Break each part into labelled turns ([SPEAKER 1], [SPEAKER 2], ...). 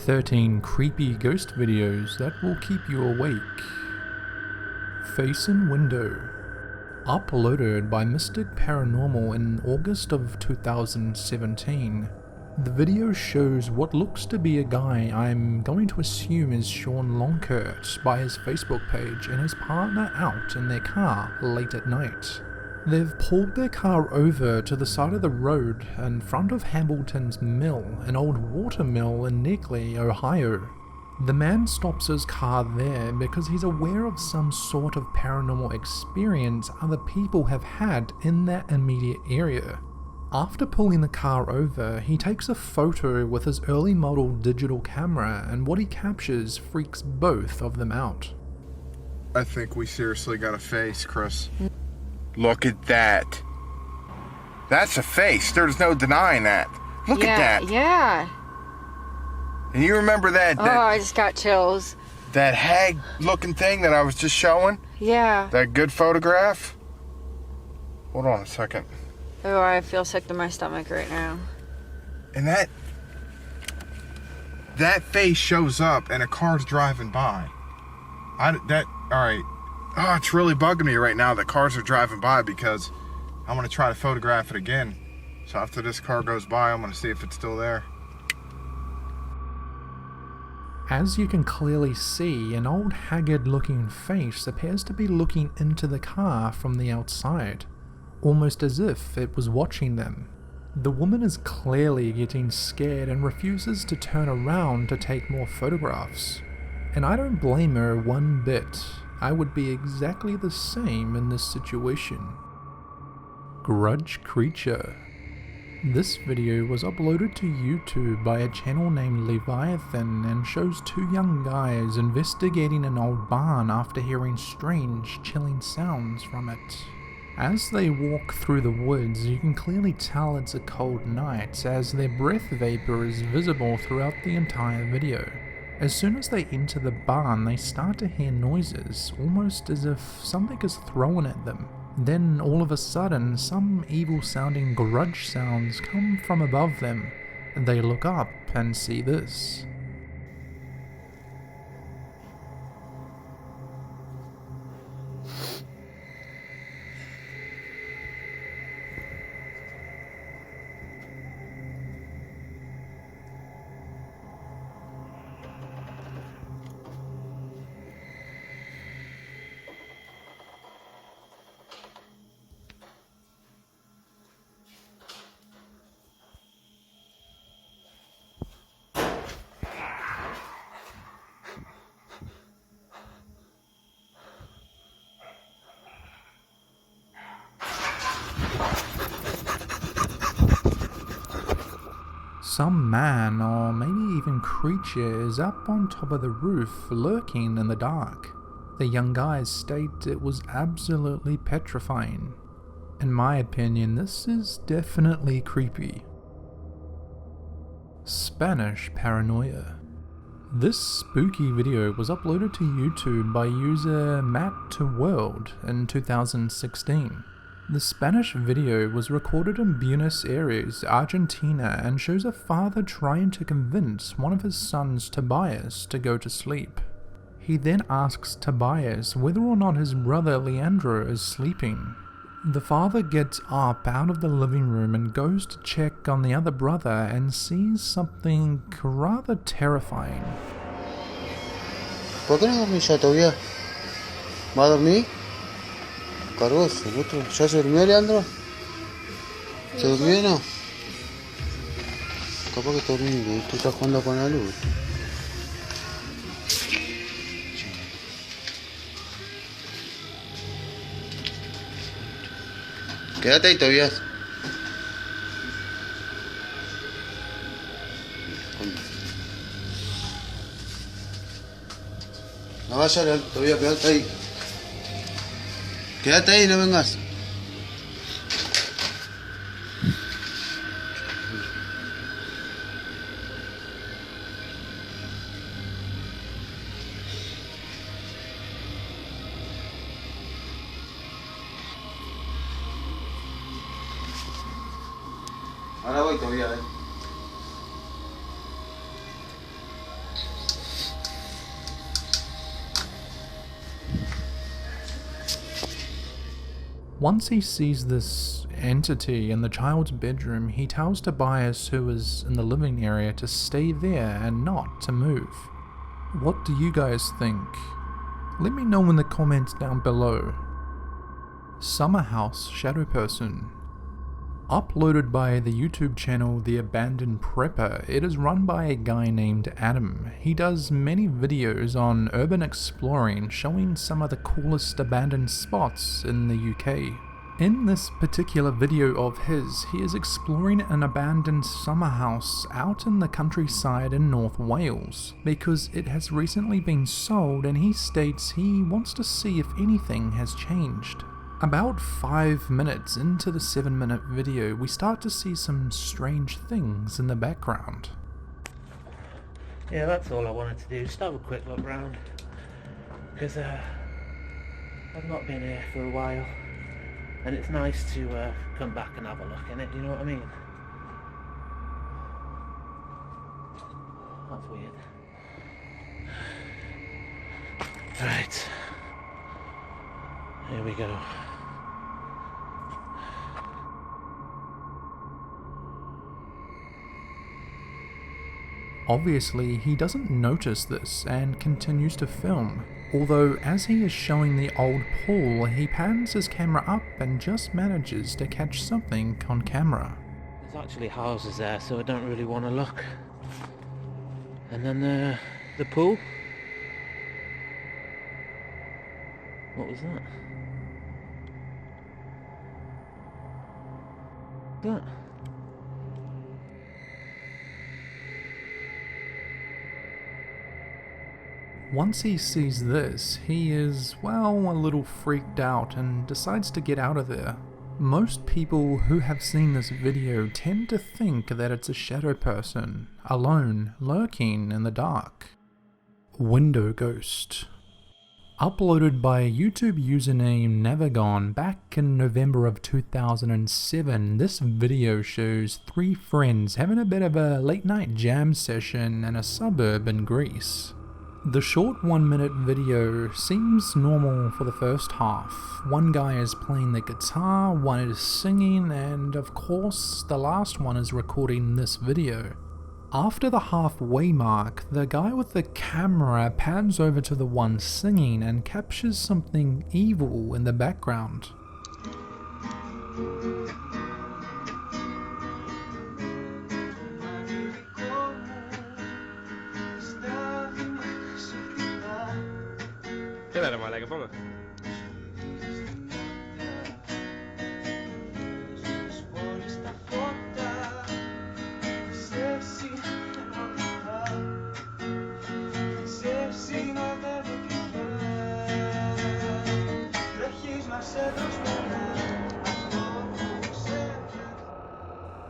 [SPEAKER 1] 13 creepy ghost videos that will keep you awake. Face in Window. Uploaded by Mystic Paranormal in August of 2017. The video shows what looks to be a guy I'm going to assume is Sean Longkurt by his Facebook page and his partner out in their car late at night. They've pulled their car over to the side of the road in front of Hamilton's Mill, an old water mill in Neckley, Ohio. The man stops his car there because he's aware of some sort of paranormal experience other people have had in that immediate area. After pulling the car over, he takes a photo with his early model digital camera, and what he captures freaks both of them out.
[SPEAKER 2] I think we seriously got a face, Chris. Look at that. That's a face. There's no denying that. Look at that.
[SPEAKER 3] Yeah.
[SPEAKER 2] And you remember that?
[SPEAKER 3] Oh, I just got chills.
[SPEAKER 2] That hag-looking thing that I was just showing?
[SPEAKER 3] Yeah.
[SPEAKER 2] That good photograph? Hold on a second.
[SPEAKER 3] Oh, I feel sick to my stomach right now.
[SPEAKER 2] And that face shows up and a car's driving by. Alright. Oh, it's really bugging me right now that cars are driving by because I'm going to try to photograph it again. So after this car goes by, I'm going to see if it's still there.
[SPEAKER 1] As you can clearly see, an old haggard-looking face appears to be looking into the car from the outside, almost as if it was watching them. The woman is clearly getting scared and refuses to turn around to take more photographs. And I don't blame her one bit. I would be exactly the same in this situation. Grudge Creature. This video was uploaded to YouTube by a channel named Leviathan and shows two young guys investigating an old barn after hearing strange, chilling sounds from it. As they walk through the woods, you can clearly tell it's a cold night as their breath vapor is visible throughout the entire video. As soon as they enter the barn, they start to hear noises, almost as if something is thrown at them. Then, all of a sudden, some evil-sounding grudge sounds come from above them, and they look up and see this. Some man, or maybe even creature, is up on top of the roof, lurking in the dark. The young guys state it was absolutely petrifying. In my opinion, this is definitely creepy. Spanish Paranoia. This spooky video was uploaded to YouTube by user Matt2World in 2016. The Spanish video was recorded in Buenos Aires, Argentina, and shows a father trying to convince one of his sons, Tobias, to go to sleep. He then asks Tobias whether or not his brother Leandro is sleeping. The father gets up out of the living room and goes to check on the other brother and sees something rather terrifying.
[SPEAKER 4] ¿Por qué no dormís ya todavía? ¿Va a dormir? Cargoso, otro. ¿Ya se durmió, Leandro? ¿Se durmió o no? Capaz que está durmiendo, tú estás jugando con la luz. Quédate ahí, Tobias. No vayas, Tobias, quédate ahí. Quédate ahí, no vengas. Ahora voy todavía,
[SPEAKER 1] Once he sees this entity in the child's bedroom, he tells Tobias, who is in the living area, to stay there and not to move. What do you guys think? Let me know in the comments down below. Summer House Shadow Person. Uploaded by the YouTube channel The Abandoned Prepper, it is run by a guy named Adam. He does many videos on urban exploring, showing some of the coolest abandoned spots in the UK. In this particular video of his, he is exploring an abandoned summer house out in the countryside in North Wales, because it has recently been sold and he states he wants to see if anything has changed. About 5 minutes into the 7-minute video, we start to see some strange things in the background.
[SPEAKER 5] Yeah, that's all I wanted to do, just have a quick look round, because I've not been here for a while, and it's nice to come back and have a look in it, you know what I mean? That's weird. Right, here we go.
[SPEAKER 1] Obviously, he doesn't notice this and continues to film, although as he is showing the old pool, he pans his camera up and just manages to catch something on camera.
[SPEAKER 5] There's actually houses there, so I don't really want to look. And then the pool. What was that? That?
[SPEAKER 1] Once he sees this, he is, well, a little freaked out and decides to get out of there. Most people who have seen this video tend to think that it's a shadow person, alone, lurking in the dark. Window Ghost. Uploaded by YouTube username Navagon back in November of 2007, this video shows 3 friends having a bit of a late night jam session in a suburb in Greece. The short 1-minute video seems normal for the first half. One guy is playing the guitar, one is singing, and of course the last one is recording this video. After the halfway mark, the guy with the camera pans over to the one singing and captures something evil in the background.
[SPEAKER 6] Qué la mala que ponga.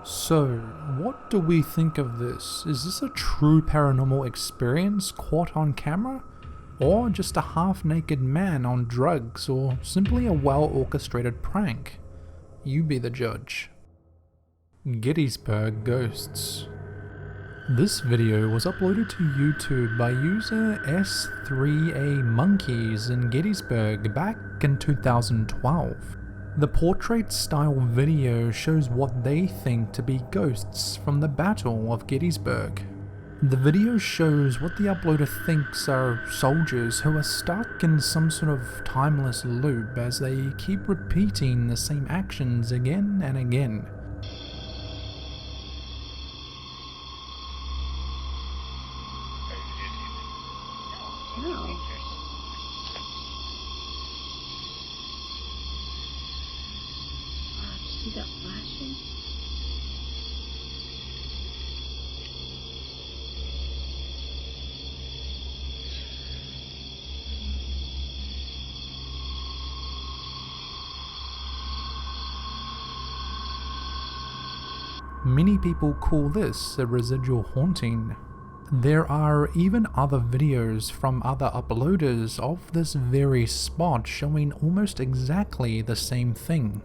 [SPEAKER 1] So, what do we think of this? Is this a true paranormal experience caught on camera? Or just a half-naked man on drugs, or simply a well-orchestrated prank? You be the judge. Gettysburg Ghosts. This video was uploaded to YouTube by user S3A Monkeys in Gettysburg back in 2012. The portrait-style video shows what they think to be ghosts from the Battle of Gettysburg. The video shows what the uploader thinks are soldiers who are stuck in some sort of timeless loop as they keep repeating the same actions again and again.
[SPEAKER 7] See that flashing?
[SPEAKER 1] Many people call this a residual haunting. There are even other videos from other uploaders of this very spot showing almost exactly the same thing.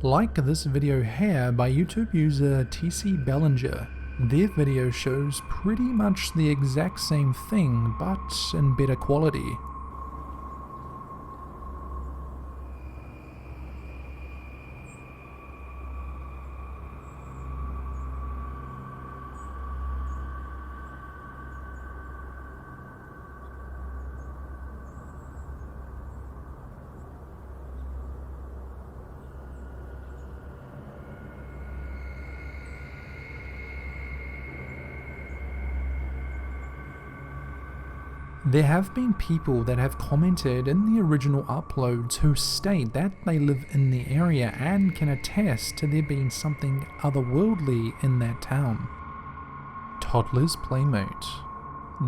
[SPEAKER 1] Like this video here by YouTube user TC Bellinger. Their video shows pretty much the exact same thing, but in better quality. There have been people that have commented in the original uploads who state that they live in the area and can attest to there being something otherworldly in that town. Toddler's Playmate.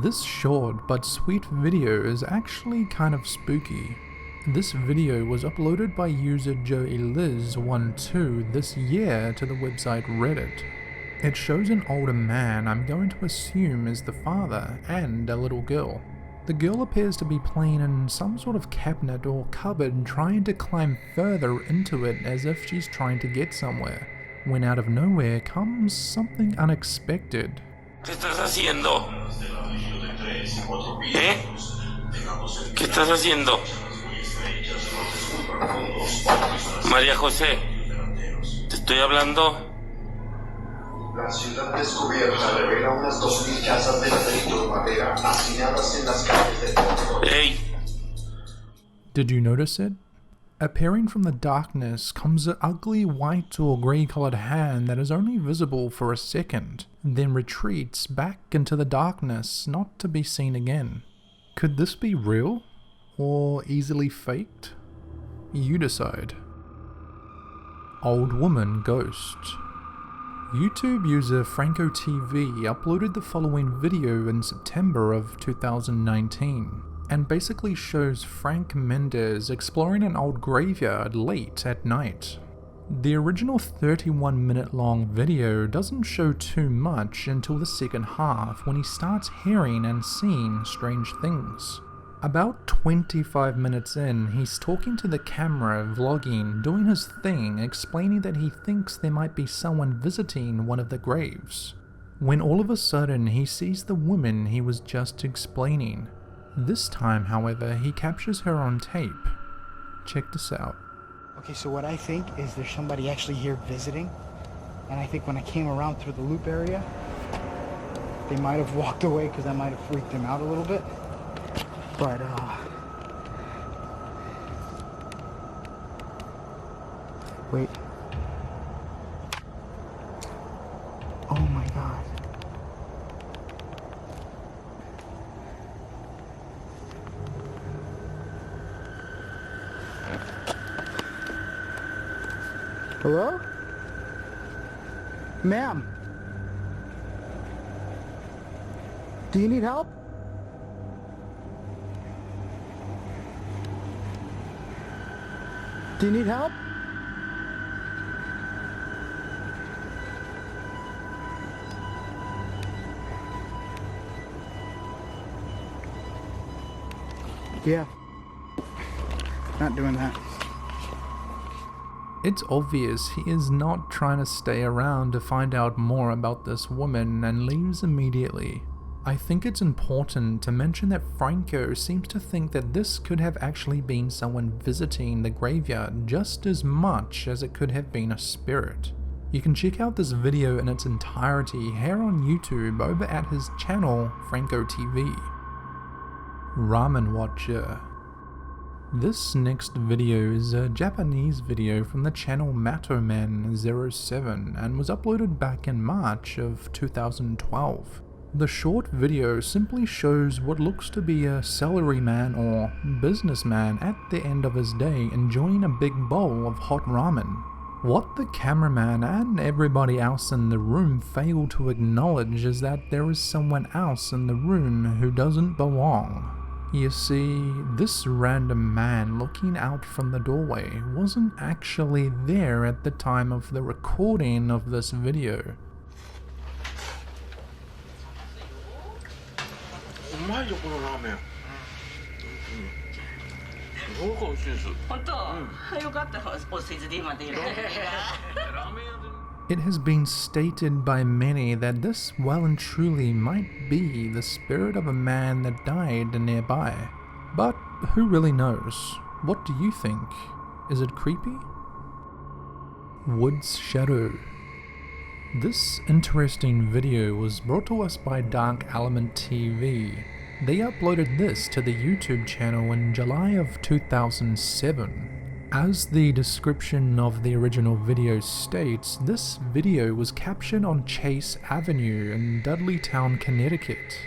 [SPEAKER 1] This short but sweet video is actually kind of spooky. This video was uploaded by user JoeyLiz12 this year to the website Reddit. It shows an older man I'm going to assume is the father and a little girl. The girl appears to be playing in some sort of cabinet or cupboard, trying to climb further into it as if she's trying to get somewhere, when out of nowhere comes something unexpected.
[SPEAKER 6] ¿Qué estás haciendo? ¿Eh? ¿Qué estás haciendo? María José, te estoy hablando.
[SPEAKER 7] La ciudad descubierta revela unas 2000 casas de ladrillo de madera hacinadas en las calles del pueblo.
[SPEAKER 6] Hey.
[SPEAKER 1] Did you notice it? Appearing from the darkness comes an ugly white or grey coloured hand that is only visible for a second, then retreats back into the darkness, not to be seen again. Could this be real? Or easily faked? You decide. Old Woman Ghost. YouTube user Franco TV uploaded the following video in September of 2019 and basically shows Frank Mendez exploring an old graveyard late at night. The original 31-minute long video doesn't show too much until the second half when he starts hearing and seeing strange things. About 25 minutes in, he's talking to the camera, vlogging, doing his thing, explaining that he thinks there might be someone visiting one of the graves. When all of a sudden he sees the woman he was just explaining. This time, however, he captures her on tape. Check this out.
[SPEAKER 8] Okay, so what I think is there's somebody actually here visiting, and I think when I came around through the loop area, they might have walked away because I might have freaked them out a little bit. But, wait. Oh my God. Hello? Ma'am? Do you need help? Do you need help? Yeah. Not doing that.
[SPEAKER 1] It's obvious he is not trying to stay around to find out more about this woman and leaves immediately. I think it's important to mention that Franco seems to think that this could have actually been someone visiting the graveyard just as much as it could have been a spirit. You can check out this video in its entirety here on YouTube over at his channel Franco TV. Ramen Watcher. This next video is a Japanese video from the channel Matoman07 and was uploaded back in March of 2012. The short video simply shows what looks to be a salaryman or businessman at the end of his day enjoying a big bowl of hot ramen. What the cameraman and everybody else in the room fail to acknowledge is that there is someone else in the room who doesn't belong. You see, this random man looking out from the doorway wasn't actually there at the time of the recording of this video. It has been stated by many that this well and truly might be the spirit of a man that died nearby. But who really knows? What do you think? Is it creepy? Wood's Shadow. This interesting video was brought to us by Dark Element TV. They uploaded this to the YouTube channel in July of 2007. As the description of the original video states, this video was captured on Chase Avenue in Dudleytown, Connecticut.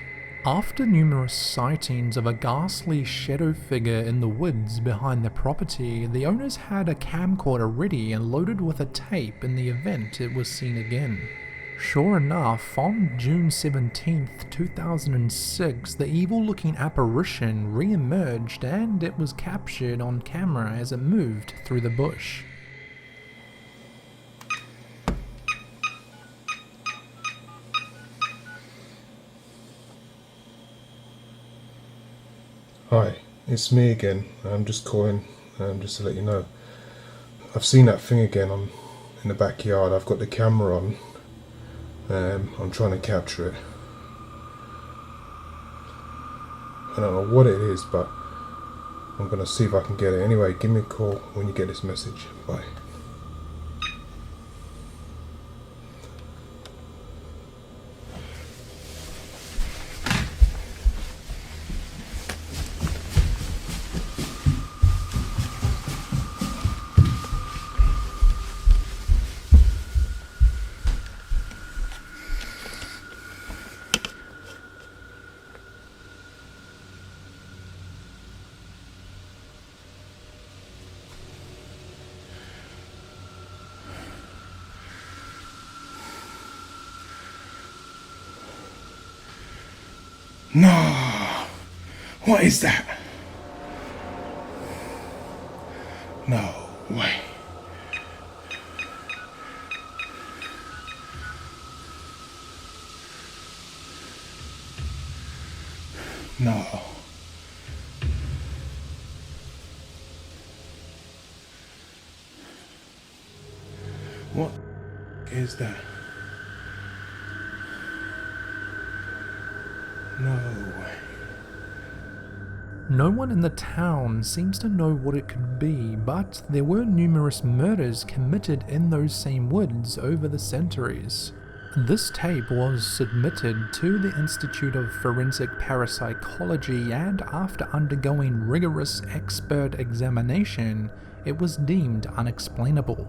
[SPEAKER 1] After numerous sightings of a ghastly shadow figure in the woods behind the property, the owners had a camcorder ready and loaded with a tape in the event it was seen again. Sure enough, on June 17th, 2006, the evil-looking apparition re-emerged and it was captured on camera as it moved through the bush.
[SPEAKER 9] Hi, it's me again. I'm just calling just to let you know. I've seen that thing again in the backyard. I've got the camera on. I'm trying to capture it. I don't know what it is, but I'm going to see if I can get it. Anyway, give me a call when you get this message. Bye.
[SPEAKER 10] No! What is that? No way. No. What is that? No way.
[SPEAKER 1] No one in the town seems to know what it could be, but there were numerous murders committed in those same woods over the centuries. This tape was submitted to the Institute of Forensic Parapsychology, and after undergoing rigorous expert examination, it was deemed unexplainable.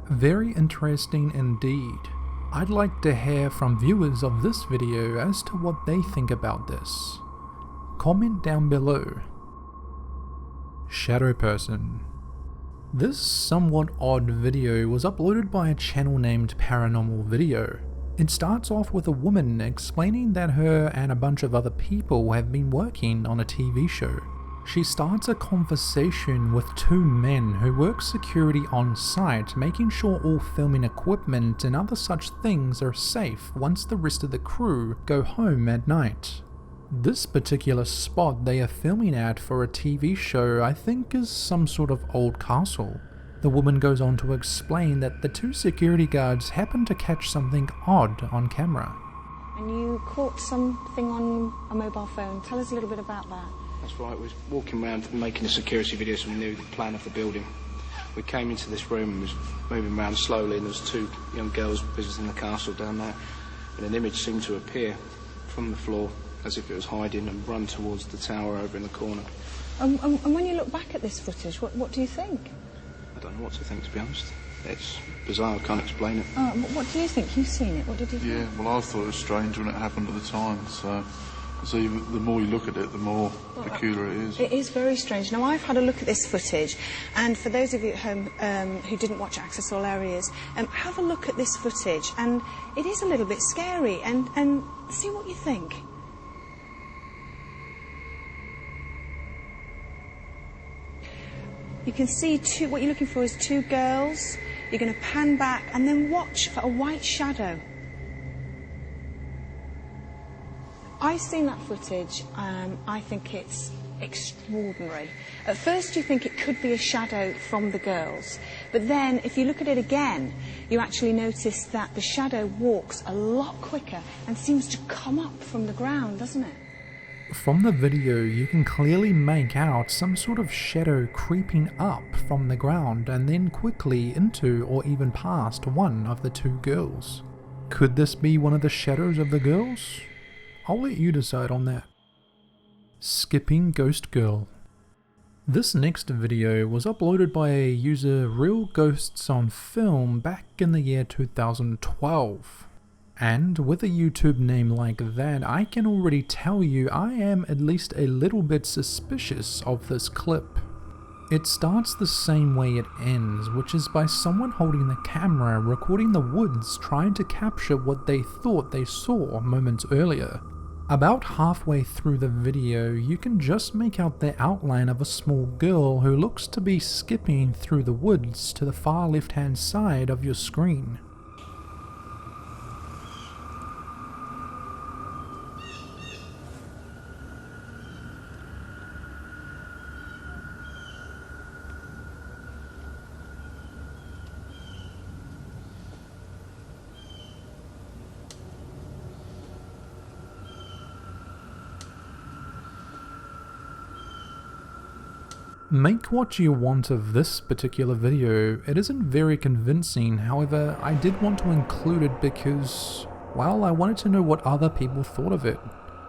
[SPEAKER 1] Very interesting indeed. I'd like to hear from viewers of this video as to what they think about this. Comment down below. Shadow Person. This somewhat odd video was uploaded by a channel named Paranormal Video. It starts off with a woman explaining that her and a bunch of other people have been working on a TV show. She starts a conversation with two men who work security on site, making sure all filming equipment and other such things are safe once the rest of the crew go home at night. This particular spot they are filming at for a TV show I think is some sort of old castle. The woman goes on to explain that the two security guards happened to catch something odd on camera.
[SPEAKER 11] And you caught something on a mobile phone. Tell us a little bit about that.
[SPEAKER 12] That's right, we was walking around making a security video so we knew the plan of the building. We came into this room and was moving around slowly, and there was two young girls visiting the castle down there, and an image seemed to appear from the floor as if it was hiding and run towards the tower over in the corner.
[SPEAKER 11] And when you look back at this footage, what do you think?
[SPEAKER 12] I don't know what to think, to be honest. It's bizarre, I can't explain it.
[SPEAKER 11] What do you think? You've seen it, what did you think?
[SPEAKER 13] Yeah, well I thought it was strange when it happened at the time, so the more you look at it, the more peculiar it is.
[SPEAKER 11] It is very strange. Now, I've had a look at this footage, and for those of you at home who didn't watch Access All Areas, have a look at this footage, and it is a little bit scary, and see what you think. You can see what you're looking for is two girls. You're going to pan back and then watch for a white shadow. I've seen that footage, I think it's extraordinary. At first you think it could be a shadow from the girls, but then if you look at it again, you actually notice that the shadow walks a lot quicker and seems to come up from the ground, doesn't it?
[SPEAKER 1] From the video you can clearly make out some sort of shadow creeping up from the ground and then quickly into or even past one of the two girls. Could this be one of the shadows of the girls? I'll let you decide on that. Skipping Ghost Girl. This next video was uploaded by a user Real Ghosts on Film back in the year 2012. And with a YouTube name like that, I can already tell you I am at least a little bit suspicious of this clip. It starts the same way it ends, which is by someone holding the camera recording the woods trying to capture what they thought they saw moments earlier. About halfway through the video, you can just make out the outline of a small girl who looks to be skipping through the woods to the far left hand side of your screen. Make what you want of this particular video, it isn't very convincing, however I did want to include it because, well, I wanted to know what other people thought of it.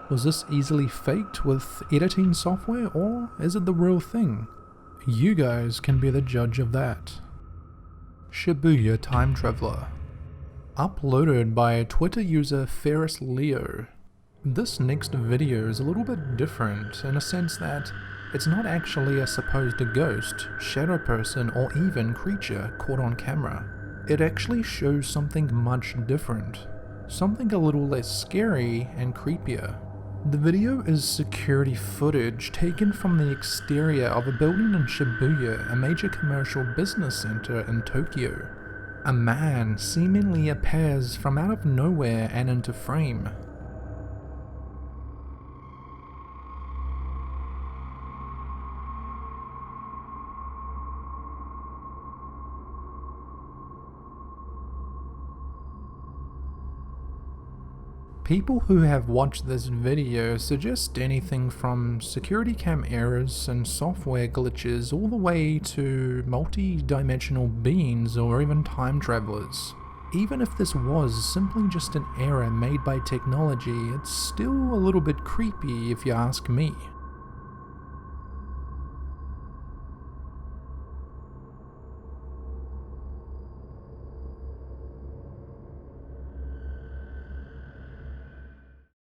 [SPEAKER 1] Was this easily faked with editing software, or is it the real thing? You guys can be the judge of that. Shibuya Time Traveler. Uploaded by Twitter user Ferris Leo. This next video is a little bit different in a sense that it's not actually a supposed ghost, shadow person, or even creature caught on camera. It actually shows something much different. Something a little less scary and creepier. The video is security footage taken from the exterior of a building in Shibuya, a major commercial business center in Tokyo. A man seemingly appears from out of nowhere and into frame. People who have watched this video suggest anything from security cam errors and software glitches all the way to multi-dimensional beings or even time travelers. Even if this was simply just an error made by technology, it's still a little bit creepy if you ask me.